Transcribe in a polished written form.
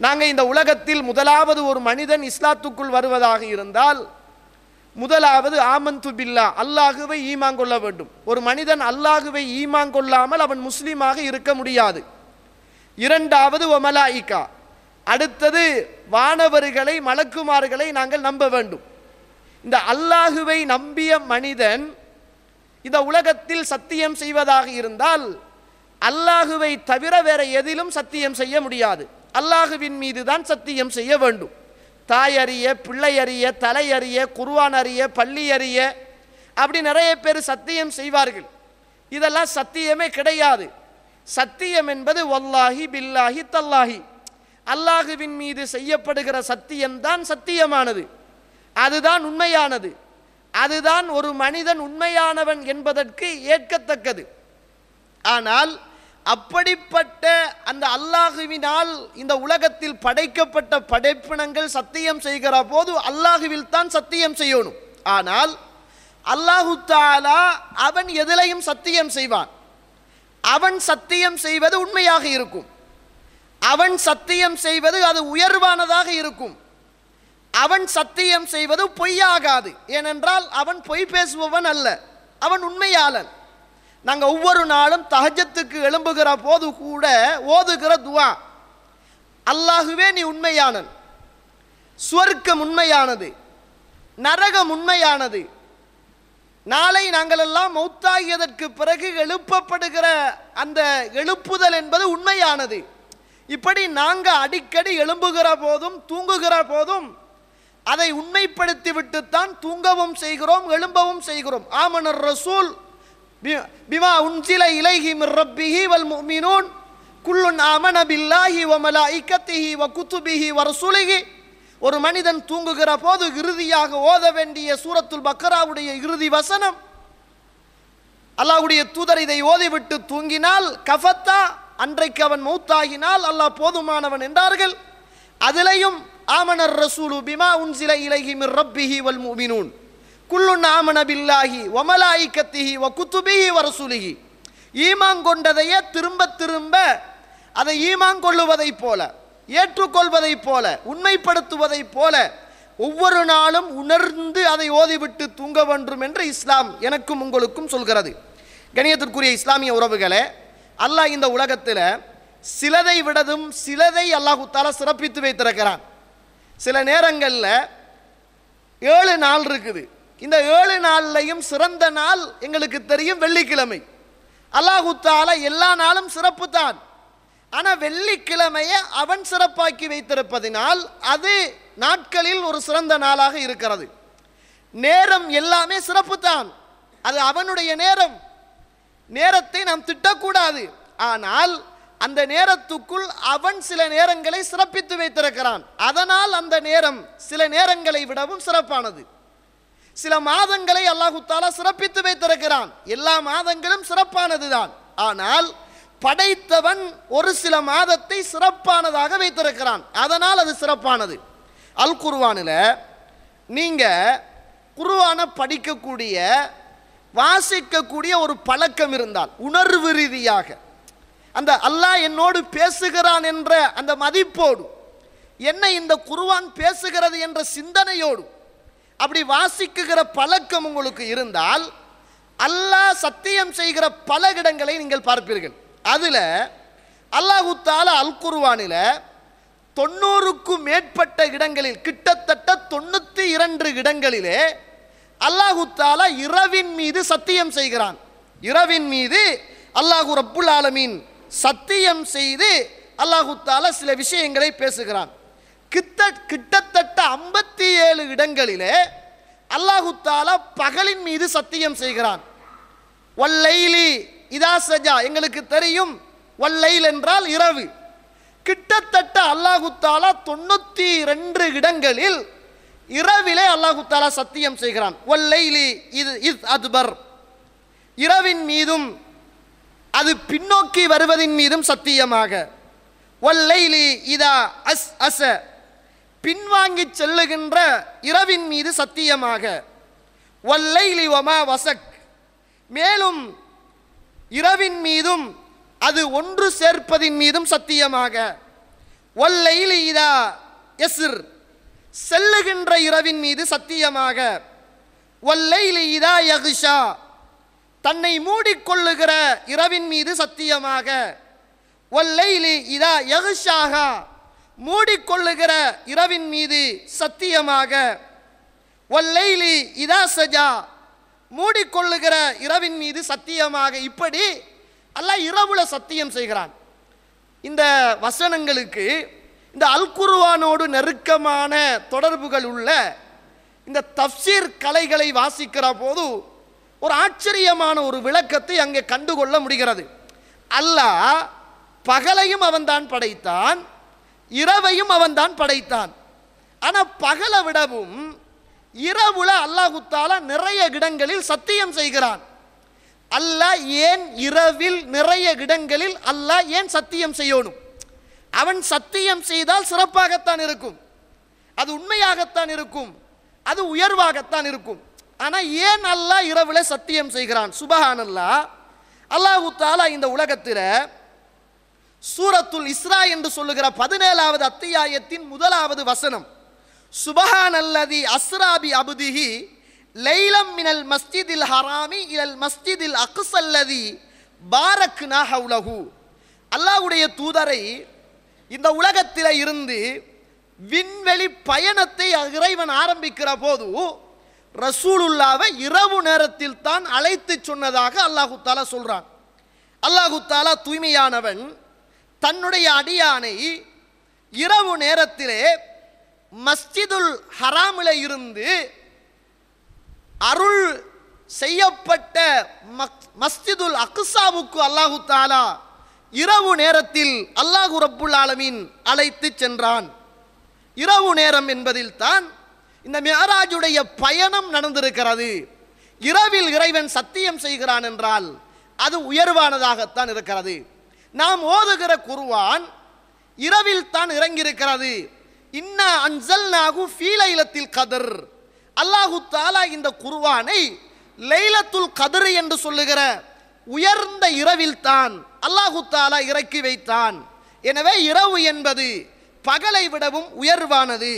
நாங்கள் இந்த உலகத்தில் முதலாவது ஒரு மனிதன் இஸ்லாத்துக்குள் வருவதாக இருந்தால் முதலாவது ஆமன்து பில்லா, அல்லாஹுவை ஈமான் கொள்ள வேண்டும். ஒரு மனிதன் அல்லாஹுவை ஈமான் கொள்ளாமல் அவன் முஸ்லீமாக இருக்க முடியாது. இரண்டாவது வமலாயிகா, அடுத்தது வானவர்களை மலக்குமார்களை நாங்கள் நம்ப வேண்டும். இந்த அல்லாஹுவை நம்பிய மனிதன் இந்த உலகத்தில் சத்தியம் செய்வதாக இருந்தால் அல்லாஹுவை தவிர வேற எதிலும் சத்தியம் செய்ய முடியாது. அல்லாஹுவின் மீது தான் சத்தியம் செய்ய வேண்டும். தாய் அறிய, பிள்ளை அறிய, தலை அறிய, குர்ஆன் அறிய, பள்ளி அறிய, அப்படி நிறைய பேர் சத்தியம் செய்வார்கள். இதெல்லாம் சத்தியமே கிடையாது. சத்தியம் என்பது வல்லாஹி பில்லாஹி தல்லாஹி, அல்லாஹுவின் மீது செய்யப்படுகிற சத்தியம்தான் சத்தியமானது, அதுதான் உண்மையானது, அதுதான் ஒரு மனிதன் உண்மையானவன் என்பதற்கு ஏற்கத்தக்கது. ஆனால் அப்படிப்பட்ட அந்த அல்லாஹுவினால் இந்த உலகத்தில் படைக்கப்பட்ட படைப்பினங்கள் சத்தியம் செய்கிற போது அல்லாஹுவில் தான் சத்தியம் செய்யணும். ஆனால் அல்லாஹு தஆலா அவன் எதிலையும் சத்தியம் செய்வான். அவன் சத்தியம் செய்வது உண்மையாக இருக்கும். அவன் சத்தியம் செய்வது அது உயர்வானதாக இருக்கும். அவன் சத்தியம் செய்வது பொய்யாகாது. ஏனென்றால் அவன் பொய் பேசுபவன் அல்ல, அவன் உண்மையாளன். நாங்கள் ஒவ்வொரு நாளும் தஹஜ்ஜத்துக்கு எழும்புகிற போது கூட ஓதுகிற துவா, அல்லாஹுவே நீ உண்மையானன், சுவர்க்கம் உண்மையானது, நரகம் உண்மையானது, நாளை நாங்கள் எல்லாம் மௌத்தாகியதற்கு பிறகு எழுப்பப்படுகிற அந்த எழுப்புதல் என்பது உண்மையானது. இப்படி நாங்கள் அடிக்கடி எழும்புகிற போதும் தூங்குகிற போதும் அதை உண்மைப்படுத்திவிட்டுத்தான் தூங்கவும் செய்கிறோம், எழும்பவும் செய்கிறோம். ஆமனர் ரசூல் பிமா உன்சில இலைஹி மிர் ரப்பிஹி வல் முஃமினூன் குல்லுன் ஆமன பில்லாஹி வ மலாயிகத்திஹி வ குதுபிஹி வ ரசூலிஹி. ஒரு மனிதன் தூங்குகிற போது இறுதியாக ஓத வேண்டிய சூரத்துல் பக்கராவுடைய இறுதி வசனம், அல்லாஹ்வுடைய தூதர் இதை ஓதிவிட்டு தூங்கினால் கஃபத்தா, அன்றைக்கு அவன் மௌத்தாகினால் அல்லாஹ் போதுமானவன் என்றார்கள். அதிலையும் ஆமனர் ரசூலு பிமா உன்சில இலைஹி மிர் ரப்பிஹி வல் முஃமினூன் குல்லுன் ஆமன பில்லாஹி வ மலாயிகத்திஹி வ குதுபிஹி வ ரசூலிஹி. ஈமான் கொண்டதையே திரும்ப திரும்ப அதை ஈமான் கொள்ளுவதைப் போல, ஏற்றுக்கொள்வதைப் போல, உண்மைப்படுத்துவதைப் போல ஒவ்வொரு நாளும் உணர்ந்து அதை ஓதிவிட்டு தூங்க வேண்டும் என்று இஸ்லாம் எனக்கும் உங்களுக்கும் சொல்கிறது. கணியத்திற்குரிய இஸ்லாமிய உறவுகளே, அல்லாஹ் இந்த உலகத்தில் சிலதை விடதும் சிலதை அல்லாஹு தஆலா சிறப்பித்து வைத்திருக்கிறான். சில நேரங்களில் 7 நாள் இருக்குது. இந்த 7 நாள்லையும் சிறந்த நாள் எங்களுக்கு தெரியும் வெள்ளிக்கிழமை. அல்லாஹு தஆலா எல்லா நாளும் சிறப்பு தான். ஆனால் வெள்ளிக்கிழமையை அவன் சிறப்பாக்கி வைத்திருப்பதினால் அது நாட்களில் ஒரு சிறந்த நாளாக இருக்கிறது. நேரம் எல்லாமே சிறப்பு தான், அது அவனுடைய நேரம். நேரத்தை நாம் திட்டக்கூடாது. ஆனால் அந்த நேரத்துக்குள் அவன் சில நேரங்களை சிறப்பித்து வைத்திருக்கிறான். அதனால் அந்த நேரம் சில நேரங்களை விடவும் சிறப்பானது. சில மாதங்களை அல்லாஹு தஆலா சிறப்பித்து வைத்திருக்கிறான். எல்லா மாதங்களும் சிறப்பானது தான். ஆனால் படைத்தவன் ஒரு சில மாதத்தை சிறப்பானதாக வைத்திருக்கிறான். அதனால் அது சிறப்பானது. அல் குர்ஆனில் நீங்கள் குர்ஆனை படிக்கக்கூடிய, வாசிக்கக்கூடிய ஒரு பழக்கம் இருந்தால், உணர்வு ரீதியாக அந்த அல்லாஹ் என்னோடு பேசுகிறான் என்ற அந்த மதிப்போடு, என்ன இந்த குர்ஆன் பேசுகிறது என்ற சிந்தனையோடு அப்படி வாசிக்குகிற பழக்கம் உங்களுக்கு இருந்தால் அல்லாஹ் சத்தியம் செய்கிற பல இடங்களை நீங்கள் பார்ப்பீர்கள். அதில் அல்லாஹு தஆலா அல் குர்ஆனில் 90க்கும் மேற்பட்ட இடங்களில், கிட்டத்தட்ட 92 இடங்களிலே அல்லாஹு தஆலா இரவின் மீது சத்தியம் செய்கிறான். இரவின் மீது அல்லாஹு ரப்புல் ஆலமீன் சத்தியம் செய்து அல்லாஹு தஆலா சில விஷயங்களை பேசுகிறான். கிட்டத்தட்ட 57 இடங்களிலே அல்லாஹு தஆலா பகலின் மீது சத்தியம் செய்கிறான். வல்லைலி இதா சஜா, எங்களுக்கு தெரியும் வல்லைல் என்றால் இரவு. கிட்டத்தட்ட அல்லாஹு தஆலா 92 இடங்களில் இரவிலே அல்லாஹு தஆலா சத்தியம் செய்கிறான். வல்லைலி இஸ் அத்பர், இரவின் மீதும் அது பின்னோக்கி வருவதின் மீதும் சத்தியமாக. வல்லைலி இதா அஸ், பின்வாங்கி செல்லுகின்ற இரவின் மீது சத்தியமாக. வல்லைலி வமா வசக், மேலும் இரவின் மீதும் அது ஒன்று சேர்ப்பதின் மீதும் சத்தியமாக. வல்லைலி இதா யஸ்ர், செல்லுகின்ற இரவின் மீது சத்தியமாக, வல்லைலி இதா யக்ஷா, தன்னை மூடிக்கொள்ளுகிற இரவின் மீது சத்தியமாக, வல்லைலி இதா யக்ஷாஹா, மூடிக்கொள்ளுகிற இரவின் மீது சத்தியமாக, வல்லைலி இதா சஜா, மூடிக்கொள்ளுகிற இரவின் மீது சத்தியமாக. இப்படி அல்லாஹ் இரவுல சத்தியம் செய்கிறான். இந்த வசனங்களுக்கு இந்த அல் குர்ஆனோடு நெருக்கமான தொடர்புகள் உள்ள இந்த தஃப்சீர் கலைகளை வாசிக்கிற போது ஒரு ஆச்சரியமான ஒரு விளக்கத்தை அங்கே கண்டுகொள்ள முடிகிறது. அல்லாஹ் பகலையும் அவன்தான் படைத்தான், இரவையும் அவன்தான் படைத்தான். ஆனால் பகலை விடவும் இரவுல அல்லாஹு தஆலா நிறைய இடங்களில் சத்தியம் செய்கிறான். அல்லாஹ் ஏன் இரவில் நிறைய இடங்களில் அல்லாஹ் ஏன் சத்தியம் செய்யணும்? அவன் சத்தியம் செய்தால் சிறப்பாகத்தான் இருக்கும், அது உண்மையாகத்தான் இருக்கும், அது உயர்வாகத்தான் இருக்கும். ஆனால் ஏன் அல்லாஹ் இரவுல சத்தியம் செய்கிறான்? சுபஹானல்லாஹ். அல்லாஹு தஆலா இந்த உலகத்தில் சூரத்துல் இஸ்ரா என்று சொல்லுகிற 17வது அத்தியாயத்தின் 1வது வசனம், சுபஹானல்லதி அஸ்ரா பி அப்திஹி லைலம் மினல் மஸ்ஜிதில் ஹராமி இலல் மஸ்ஜிதில் அக்ஸல்லதி பாரக்னா ஹவ்லஹு. அல்லாஹ்வுடைய தூதரை இந்த உலகத்தில் இருந்து விண்வெளி பயணத்தை இறைவன் ஆரம்பிக்கிற போது ரசூலுல்லாவை இரவு நேரத்தில் தான் அழைத்து சொன்னதாக அல்லாஹு தஆலா சொல்றான். அல்லாஹு தஆலா தூய்மையானவன், தன்னுடைய அடியானை இரவு நேரத்திலே மஸ்ஜிதுல் ஹராமில் இருந்து அருள் செய்யப்பட்ட மஸ்ஜிதுல் அக்ஸாவுக்கு அல்லாஹு தஆலா இரவு நேரத்தில் அல்லாஹு ரப்புல் ஆலமீன் அழைத்து சென்றான். இரவு நேரம் என்பதில் தான் இந்த மிஅராஜுடைய பயணம் நடந்திருக்கிறது. இரவில் இறைவன் சத்தியம் செய்கிறான் என்றால் அது உயர்வானதாகத்தான் இருக்கிறது. நாம் ஓதுகிற குர்ஆன் இரவில் தான் இறங்கியிருக்கிறது. இன்னா அன்ஸல்நாஹு ஃபீ லைலத்தில் கத்ர். அல்லாஹு தஆலா இந்த குர்ஆனை லைலத்துல் கத்ர் என்று சொல்லுகிற உயர்ந்த இரவில் தான் அல்லாஹு தஆலா இறக்கி வைத்தான். எனவே இரவு என்பது பகலை விடவும் உயர்வானது.